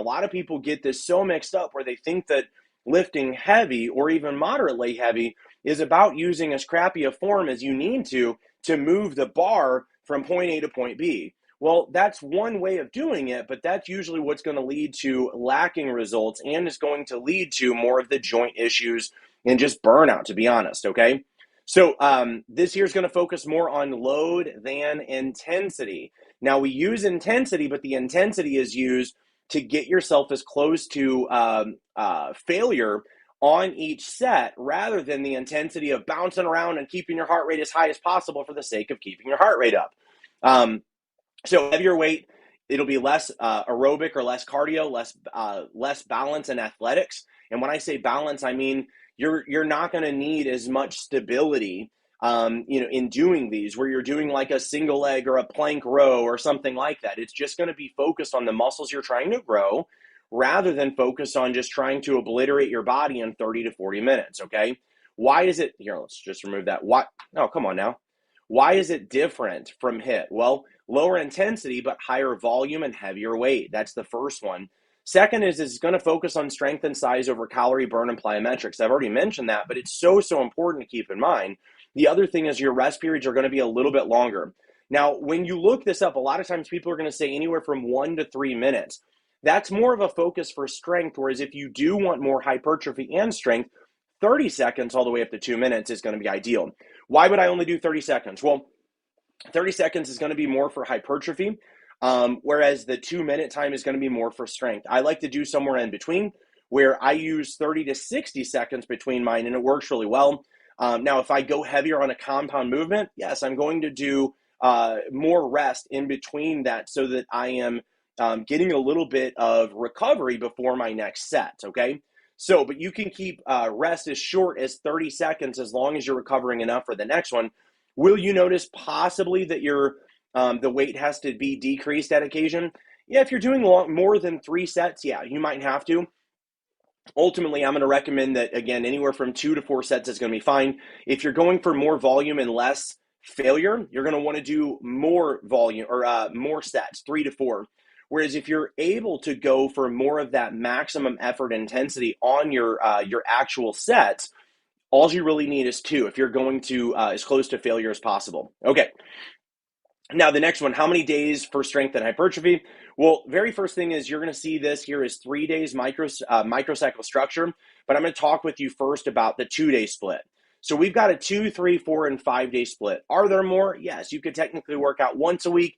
A lot of people get this so mixed up where they think that lifting heavy or even moderately heavy is about using as crappy a form as you need to move the bar from point A to point B. Well, that's one way of doing it, but that's usually what's going to lead to lacking results and is going to lead to more of the joint issues and just burnout, to be honest, okay? So this year is going to focus more on load than intensity. Now, we use intensity, but the intensity is used to get yourself as close to failure on each set rather than the intensity of bouncing around and keeping your heart rate as high as possible for the sake of keeping your heart rate up. So heavier weight, it'll be less aerobic or less cardio, less balance and athletics. And when I say balance, I mean you're not going to need as much stability, in doing these where you're doing like a single leg or a plank row or something like that. It's just going to be focused on the muscles you're trying to grow rather than focus on just trying to obliterate your body in 30 to 40 minutes. Okay. Why is it here? Let's just remove that. Why? Oh, come on now. Why is it different from HIIT? Well, lower intensity, but higher volume and heavier weight. That's the first one. Second is it's going to focus on strength and size over calorie burn and plyometrics. I've already mentioned that, but it's so important to keep in mind. The other thing is your rest periods are going to be a little bit longer. Now, when you look this up, a lot of times people are going to say anywhere from 1 to 3 minutes. That's more of a focus for strength, whereas if you do want more hypertrophy and strength, 30 seconds all the way up to 2 minutes is going to be ideal. Why would I only do 30 seconds? Well, 30 seconds is going to be more for hypertrophy, whereas the 2 minute time is going to be more for strength. I like to do somewhere in between where I use 30 to 60 seconds between mine, and it works really well. Now, if I go heavier on a compound movement, yes, I'm going to do more rest in between that so that I am getting a little bit of recovery before my next set, okay? So, but you can keep rest as short as 30 seconds as long as you're recovering enough for the next one. Will you notice possibly that your the weight has to be decreased at occasion? Yeah, if you're doing more than 3 sets, yeah, you might have to. Ultimately, I'm going to recommend that, again, anywhere from 2 to 4 sets is going to be fine. If you're going for more volume and less failure, you're going to want to do more volume or more sets, 3 to 4. Whereas if you're able to go for more of that maximum effort intensity on your actual sets, all you really need is 2 if you're going to as close to failure as possible. Okay. Now, the next one, how many days for strength and hypertrophy? Well, very first thing is you're going to see this here is 3 days microcycle structure, but I'm going to talk with you first about the 2-day split. So we've got a 2, 3, 4, and 5-day split. Are there more? Yes, you could technically work out once a week,